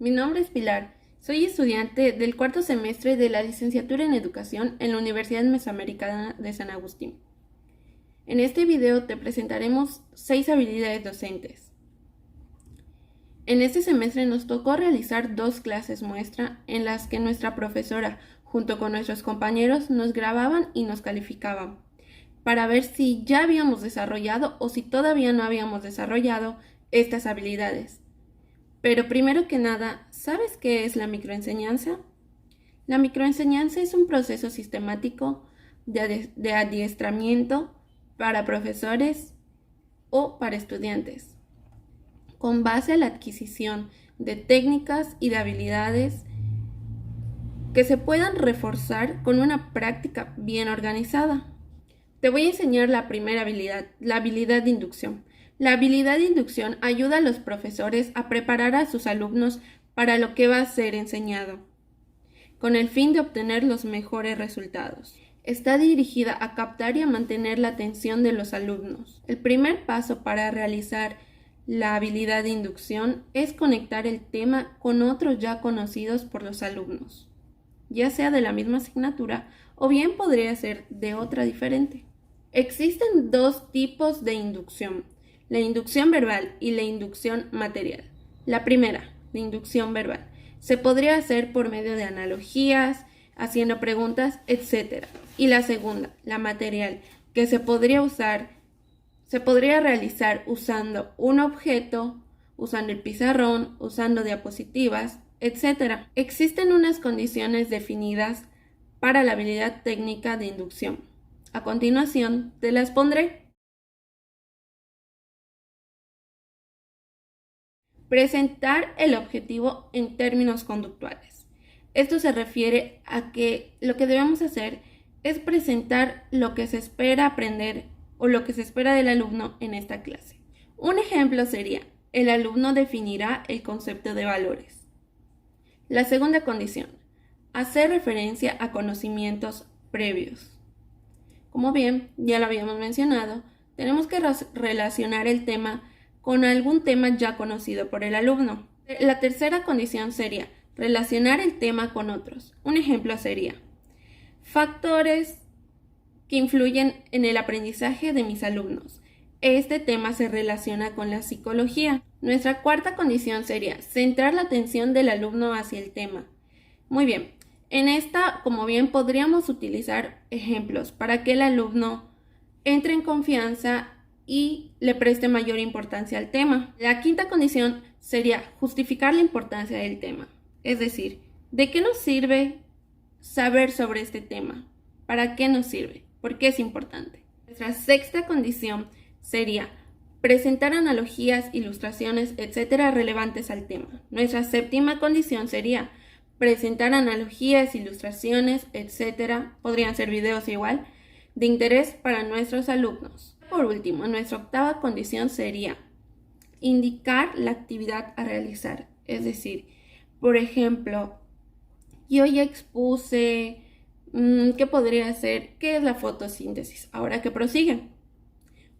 mi nombre es Pilar. Soy estudiante del cuarto semestre de la licenciatura en Educación en la Universidad Mesoamericana de San Agustín. En este video te presentaremos 6 habilidades docentes. En este semestre nos tocó realizar 2 clases muestra en las que nuestra profesora, junto con nuestros compañeros, nos grababan y nos calificaban, para ver si ya habíamos desarrollado o si todavía no habíamos desarrollado estas habilidades. Pero primero que nada, ¿sabes qué es la microenseñanza? La microenseñanza es un proceso sistemático de adiestramiento para profesores o para estudiantes, con base a la adquisición de técnicas y de habilidades que se puedan reforzar con una práctica bien organizada. Te voy a enseñar la primera habilidad, la habilidad de inducción. La habilidad de inducción ayuda a los profesores a preparar a sus alumnos para lo que va a ser enseñado, con el fin de obtener los mejores resultados. Está dirigida a captar y a mantener la atención de los alumnos. El primer paso para realizar la habilidad de inducción es conectar el tema con otros ya conocidos por los alumnos, ya sea de la misma asignatura o bien podría ser de otra diferente. Existen 2 tipos de inducción, la inducción verbal y la inducción material. La primera, la inducción verbal, se podría hacer por medio de analogías, haciendo preguntas, etc. Y la segunda, la material, que se podría realizar usando un objeto, usando el pizarrón, usando diapositivas, etc. Existen unas condiciones definidas para la habilidad técnica de inducción. A continuación, te las pondré. Presentar el objetivo en términos conductuales. Esto se refiere a que lo que debemos hacer es presentar lo que se espera aprender o lo que se espera del alumno en esta clase. Un ejemplo sería, el alumno definirá el concepto de valores. La segunda condición, hacer referencia a conocimientos previos. Como bien, ya lo habíamos mencionado, tenemos que relacionar el tema con algún tema ya conocido por el alumno. La tercera condición sería relacionar el tema con otros. Un ejemplo sería factores que influyen en el aprendizaje de mis alumnos. Este tema se relaciona con la psicología. Nuestra cuarta condición sería centrar la atención del alumno hacia el tema. Muy bien, en esta, como bien, podríamos utilizar ejemplos para que el alumno entre en confianza y le preste mayor importancia al tema. La quinta condición sería justificar la importancia del tema. Es decir, ¿de qué nos sirve saber sobre este tema? ¿Para qué nos sirve? ¿Por qué es importante? Nuestra sexta condición sería presentar analogías, ilustraciones, etcétera, relevantes al tema. Nuestra séptima condición sería presentar analogías, ilustraciones, etcétera, podrían ser videos igual, de interés para nuestros alumnos. Por último, nuestra octava condición sería indicar la actividad a realizar. Es decir, por ejemplo, yo ya expuse qué podría ser, qué es la fotosíntesis. Ahora que prosigue.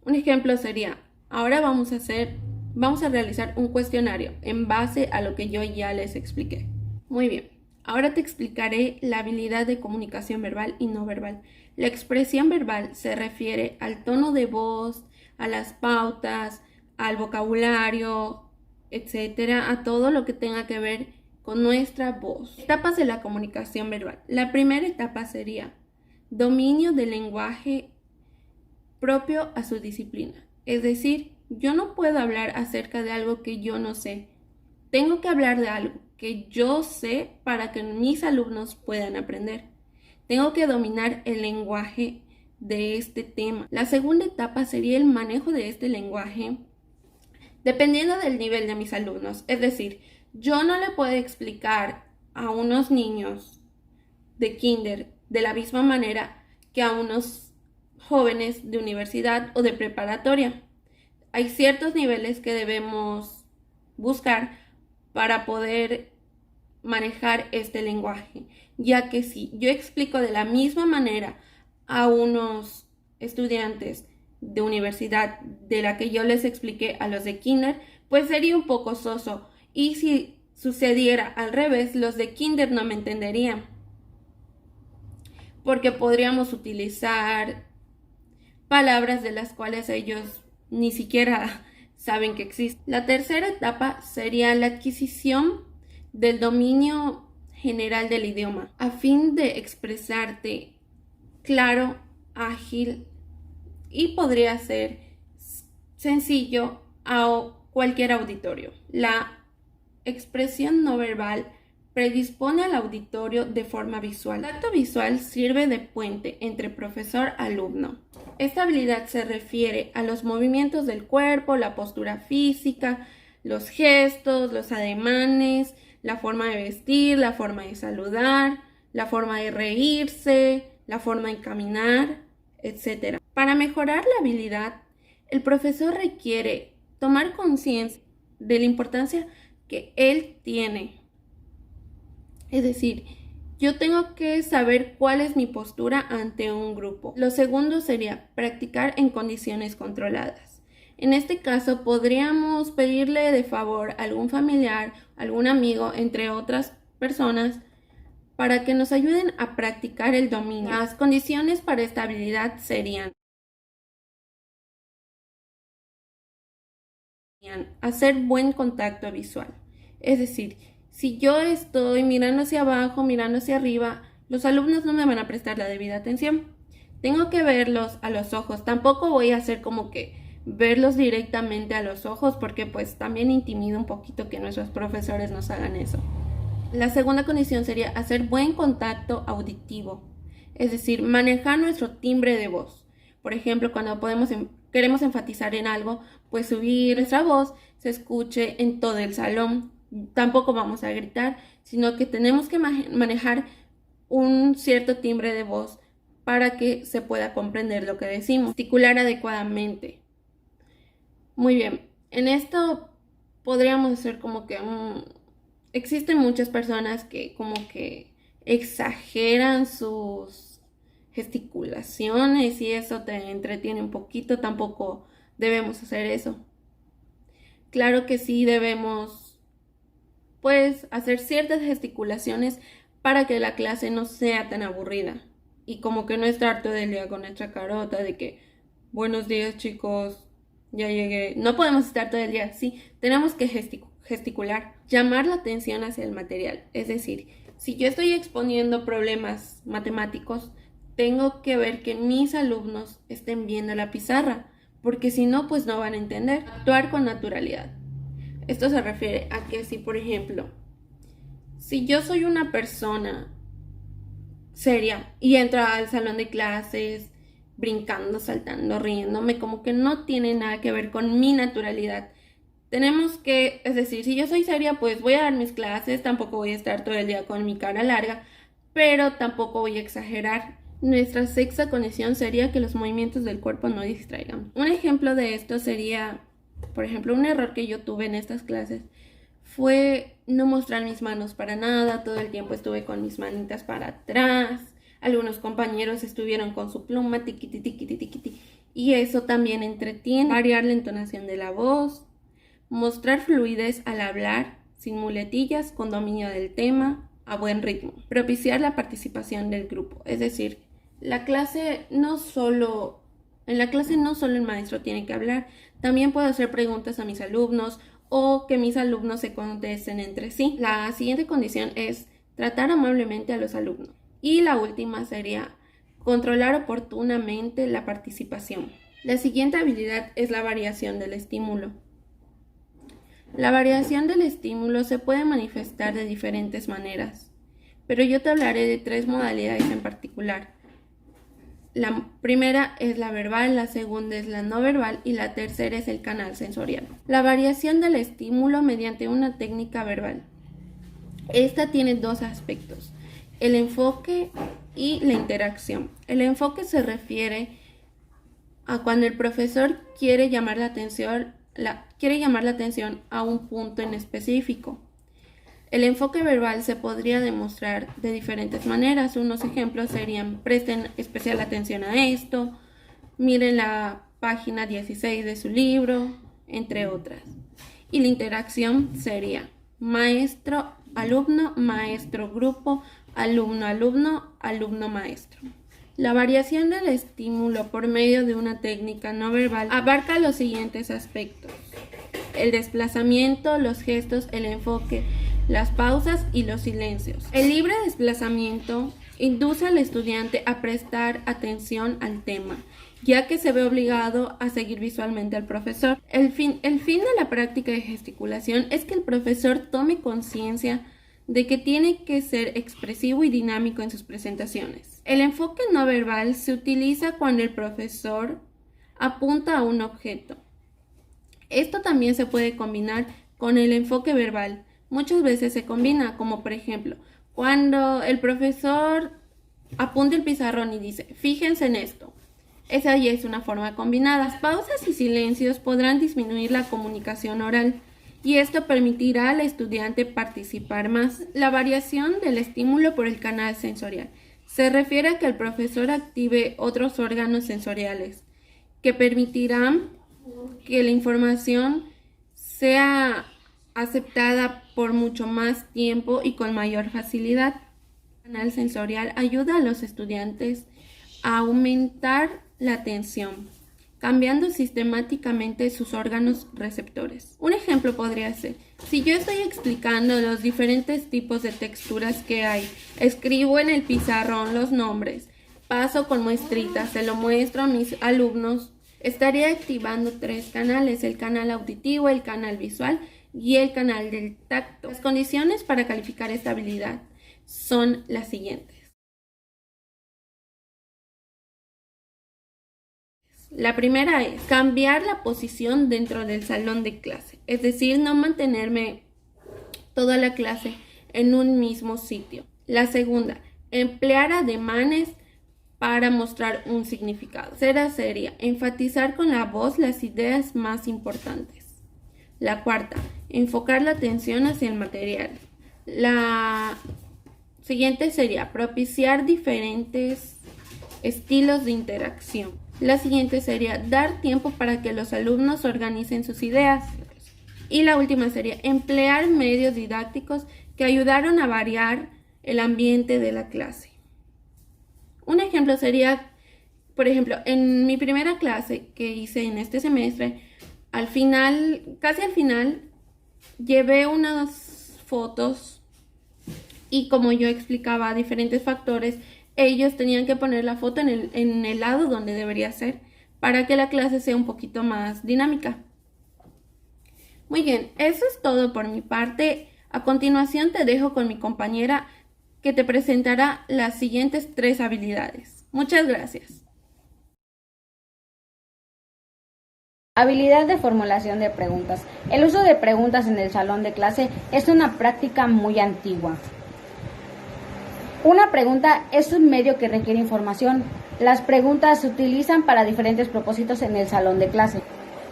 Un ejemplo sería, ahora vamos a realizar un cuestionario en base a lo que yo ya les expliqué. Muy bien, ahora te explicaré la habilidad de comunicación verbal y no verbal. La expresión verbal se refiere al tono de voz, a las pautas, al vocabulario, etcétera, a todo lo que tenga que ver con nuestra voz. Etapas de la comunicación verbal. La primera etapa sería dominio del lenguaje propio a su disciplina. Es decir, yo no puedo hablar acerca de algo que yo no sé. Tengo que hablar de algo que yo sé para que mis alumnos puedan aprender. Tengo que dominar el lenguaje de este tema. La segunda etapa sería el manejo de este lenguaje dependiendo del nivel de mis alumnos. Es decir, yo no le puedo explicar a unos niños de kinder de la misma manera que a unos jóvenes de universidad o de preparatoria. Hay ciertos niveles que debemos buscar para poder manejar este lenguaje, ya que si yo explico de la misma manera a unos estudiantes de universidad de la que yo les expliqué a los de kinder, pues sería un poco soso. Y si sucediera al revés, los de kinder no me entenderían, porque podríamos utilizar palabras de las cuales ellos ni siquiera saben que existen. La tercera etapa sería la adquisición del dominio general del idioma, a fin de expresarte claro, ágil y podría ser sencillo a cualquier auditorio. La expresión no verbal predispone al auditorio de forma visual. El acto visual sirve de puente entre profesor-alumno. Esta habilidad se refiere a los movimientos del cuerpo, la postura física, los gestos, los ademanes, la forma de vestir, la forma de saludar, la forma de reírse, la forma de caminar, etc. Para mejorar la habilidad, el profesor requiere tomar conciencia de la importancia que él tiene. Es decir, yo tengo que saber cuál es mi postura ante un grupo. Lo segundo sería practicar en condiciones controladas. En este caso, podríamos pedirle de favor a algún familiar, algún amigo, entre otras personas, para que nos ayuden a practicar el dominio. Las condiciones para esta habilidad serían hacer buen contacto visual. Es decir, si yo estoy mirando hacia abajo, mirando hacia arriba, los alumnos no me van a prestar la debida atención. Tengo que verlos a los ojos. Tampoco voy a hacer como que verlos directamente a los ojos, porque pues también intimida un poquito que nuestros profesores nos hagan eso. La segunda condición sería hacer buen contacto auditivo, es decir, manejar nuestro timbre de voz. Por ejemplo, cuando queremos enfatizar en algo, pues subir nuestra voz, se escuche en todo el salón. Tampoco vamos a gritar, sino que tenemos que manejar un cierto timbre de voz para que se pueda comprender lo que decimos. Articular adecuadamente. Muy bien, en esto podríamos hacer como que existen muchas personas que como que exageran sus gesticulaciones y eso te entretiene un poquito. Tampoco debemos hacer eso. Claro que sí debemos pues hacer ciertas gesticulaciones para que la clase no sea tan aburrida y como que no estar todo el día con nuestra carota de que buenos días chicos, ya llegué. No podemos estar todo el día así, tenemos que gesticular, llamar la atención hacia el material. Es decir, si yo estoy exponiendo problemas matemáticos, tengo que ver que mis alumnos estén viendo la pizarra, porque si no, pues no van a entender. Actuar con naturalidad. Esto se refiere a que si, por ejemplo, si yo soy una persona seria y entro al salón de clases brincando, saltando, riéndome, como que no tiene nada que ver con mi naturalidad. Tenemos que, es decir, si yo soy seria, pues voy a dar mis clases, tampoco voy a estar todo el día con mi cara larga, pero tampoco voy a exagerar. Nuestra sexta condición sería que los movimientos del cuerpo no distraigan. Un ejemplo de esto sería, por ejemplo, un error que yo tuve en estas clases fue no mostrar mis manos para nada. Todo el tiempo estuve con mis manitas para atrás. Algunos compañeros estuvieron con su pluma, tiquiti, tiquiti, tiquiti. Y eso también entretiene. Variar la entonación de la voz. Mostrar fluidez al hablar, sin muletillas, con dominio del tema, a buen ritmo. Propiciar la participación del grupo. Es decir, en la clase no solo el maestro tiene que hablar, también puedo hacer preguntas a mis alumnos o que mis alumnos se contesten entre sí. La siguiente condición es tratar amablemente a los alumnos. Y la última sería controlar oportunamente la participación. La siguiente habilidad es la variación del estímulo. La variación del estímulo se puede manifestar de diferentes maneras, pero yo te hablaré de 3 modalidades en particular. La primera es la verbal, la segunda es la no verbal y la tercera es el canal sensorial. La variación del estímulo mediante una técnica verbal. Esta tiene 2 aspectos, el enfoque y la interacción. El enfoque se refiere a cuando el profesor quiere llamar la atención a un punto en específico. El enfoque verbal se podría demostrar de diferentes maneras. Unos ejemplos serían: presten especial atención a esto, miren la página 16 de su libro, entre otras. Y la interacción sería: maestro, alumno, maestro, grupo, alumno, alumno, alumno, maestro. La variación del estímulo por medio de una técnica no verbal abarca los siguientes aspectos: el desplazamiento, los gestos, el enfoque, las pausas y los silencios. El libre desplazamiento induce al estudiante a prestar atención al tema, ya que se ve obligado a seguir visualmente al profesor. El fin de la práctica de gesticulación es que el profesor tome conciencia de que tiene que ser expresivo y dinámico en sus presentaciones. El enfoque no verbal se utiliza cuando el profesor apunta a un objeto. Esto también se puede combinar con el enfoque verbal. Muchas veces se combina, como por ejemplo, cuando el profesor apunta el pizarrón y dice, fíjense en esto. Esa ya es una forma combinada. Las pausas y silencios podrán disminuir la comunicación oral y esto permitirá al estudiante participar más. La variación del estímulo por el canal sensorial se refiere a que el profesor active otros órganos sensoriales que permitirán que la información sea aceptada por mucho más tiempo y con mayor facilidad. El canal sensorial ayuda a los estudiantes a aumentar la atención, cambiando sistemáticamente sus órganos receptores. Un ejemplo podría ser, si yo estoy explicando los diferentes tipos de texturas que hay, escribo en el pizarrón los nombres, paso con muestritas, se lo muestro a mis alumnos, estaría activando 3 canales, el canal auditivo, el canal visual y el canal del tacto. Las condiciones para calificar esta habilidad son las siguientes. La primera es cambiar la posición dentro del salón de clase, es decir, no mantenerme toda la clase en un mismo sitio. La segunda, emplear ademanes para mostrar un significado. Tercera sería enfatizar con la voz las ideas más importantes. La cuarta, enfocar la atención hacia el material. La siguiente sería propiciar diferentes estilos de interacción. La siguiente sería dar tiempo para que los alumnos organicen sus ideas. Y la última sería emplear medios didácticos que ayudaron a variar el ambiente de la clase. Un ejemplo sería, por ejemplo, en mi primera clase que hice en este semestre, casi al final, llevé unas fotos y como yo explicaba diferentes factores, ellos tenían que poner la foto en el lado donde debería ser para que la clase sea un poquito más dinámica. Muy bien, eso es todo por mi parte. A continuación te dejo con mi compañera que te presentará las siguientes 3 habilidades. Muchas gracias. Habilidad de formulación de preguntas. El uso de preguntas en el salón de clase es una práctica muy antigua. Una pregunta es un medio que requiere información. Las preguntas se utilizan para diferentes propósitos en el salón de clase.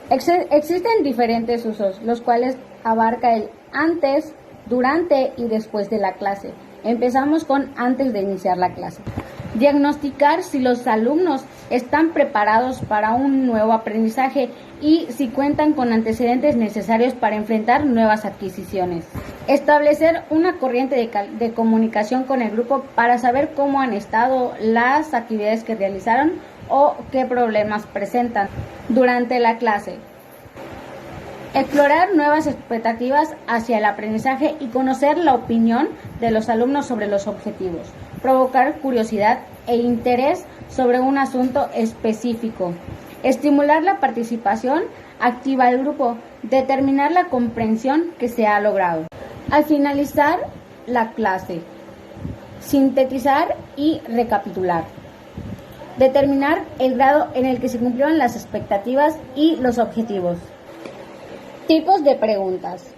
Existen diferentes usos, los cuales abarca el antes, durante y después de la clase. Empezamos con antes de iniciar la clase. Diagnosticar si los alumnos están preparados para un nuevo aprendizaje y si cuentan con antecedentes necesarios para enfrentar nuevas adquisiciones. Establecer una corriente de comunicación con el grupo para saber cómo han estado las actividades que realizaron o qué problemas presentan durante la clase. Explorar nuevas expectativas hacia el aprendizaje y conocer la opinión de los alumnos sobre los objetivos. Provocar curiosidad e interés sobre un asunto específico. Estimular la participación activa del grupo. Determinar la comprensión que se ha logrado. Al finalizar la clase, sintetizar y recapitular. Determinar el grado en el que se cumplieron las expectativas y los objetivos. Tipos de preguntas.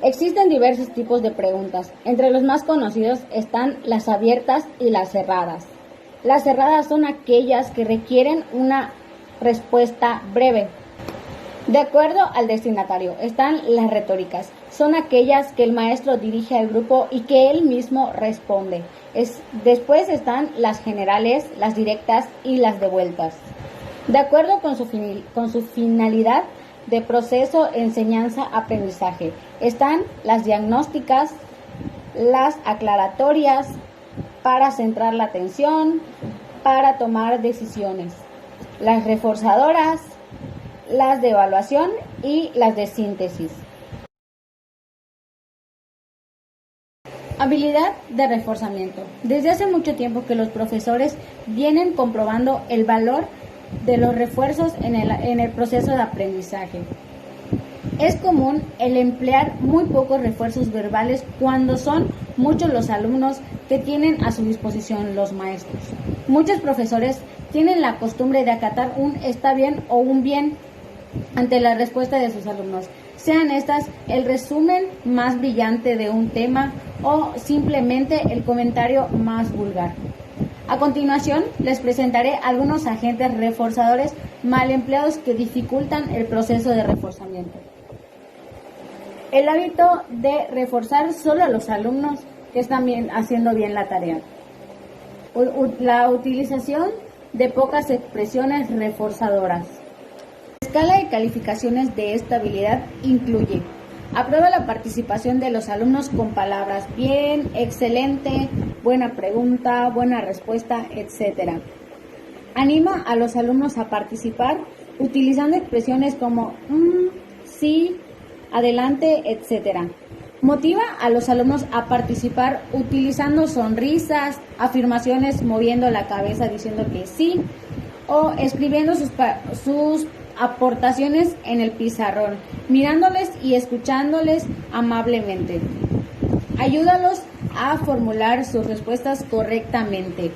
Existen diversos tipos de preguntas. Entre los más conocidos están las abiertas y las cerradas. Las cerradas son aquellas que requieren una respuesta breve. De acuerdo al destinatario, están las retóricas. Son aquellas que el maestro dirige al grupo y que él mismo responde. Después están las generales, las directas y las devueltas. De acuerdo con su finalidad, de proceso enseñanza-aprendizaje. Están las diagnósticas, las aclaratorias, para centrar la atención, para tomar decisiones, las reforzadoras, las de evaluación y las de síntesis. Habilidad de reforzamiento. Desde hace mucho tiempo que los profesores vienen comprobando el valor de los refuerzos en el proceso de aprendizaje. Es común el emplear muy pocos refuerzos verbales cuando son muchos los alumnos que tienen a su disposición los maestros. Muchos profesores tienen la costumbre de acatar un está bien o un bien ante la respuesta de sus alumnos, sean estas el resumen más brillante de un tema o simplemente el comentario más vulgar. A continuación, les presentaré algunos agentes reforzadores mal empleados que dificultan el proceso de reforzamiento. El hábito de reforzar solo a los alumnos que están haciendo bien la tarea. La utilización de pocas expresiones reforzadoras. La escala de calificaciones de esta habilidad incluye: aprueba la participación de los alumnos con palabras bien, excelente, buena pregunta, buena respuesta, etc. Anima a los alumnos a participar utilizando expresiones como sí, adelante, etc. Motiva a los alumnos a participar utilizando sonrisas, afirmaciones moviendo la cabeza diciendo que sí o escribiendo sus aportaciones en el pizarrón, mirándoles y escuchándoles amablemente. Ayúdalos a formular sus respuestas correctamente.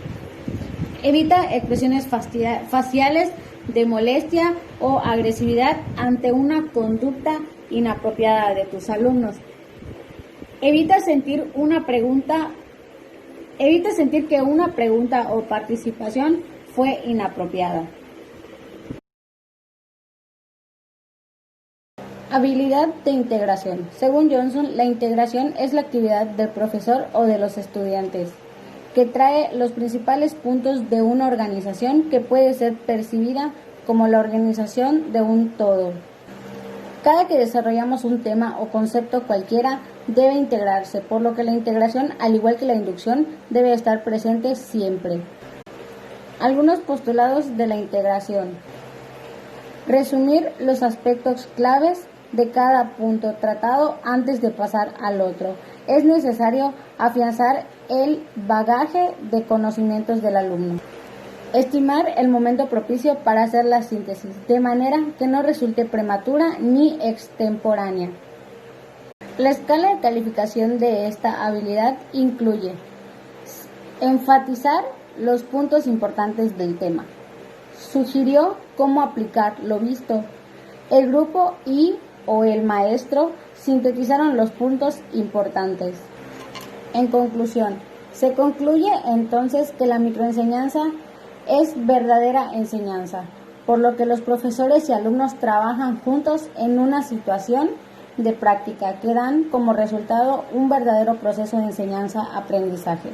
Evita expresiones faciales de molestia o agresividad ante una conducta inapropiada de tus alumnos. Evita sentir que una pregunta o participación fue inapropiada. Habilidad de integración. Según Johnson, la integración es la actividad del profesor o de los estudiantes que trae los principales puntos de una organización que puede ser percibida como la organización de un todo. Cada que desarrollamos un tema o concepto cualquiera debe integrarse, por lo que la integración, al igual que la inducción, debe estar presente siempre. Algunos postulados de la integración. Resumir los aspectos claves de cada punto tratado antes de pasar al otro. Es necesario afianzar el bagaje de conocimientos del alumno. Estimar el momento propicio para hacer la síntesis, de manera que no resulte prematura ni extemporánea. La escala de calificación de esta habilidad incluye: enfatizar los puntos importantes del tema. Sugirió cómo aplicar lo visto. El grupo o el maestro sintetizaron los puntos importantes. En conclusión, se concluye entonces que la microenseñanza es verdadera enseñanza, por lo que los profesores y alumnos trabajan juntos en una situación de práctica que dan como resultado un verdadero proceso de enseñanza-aprendizaje.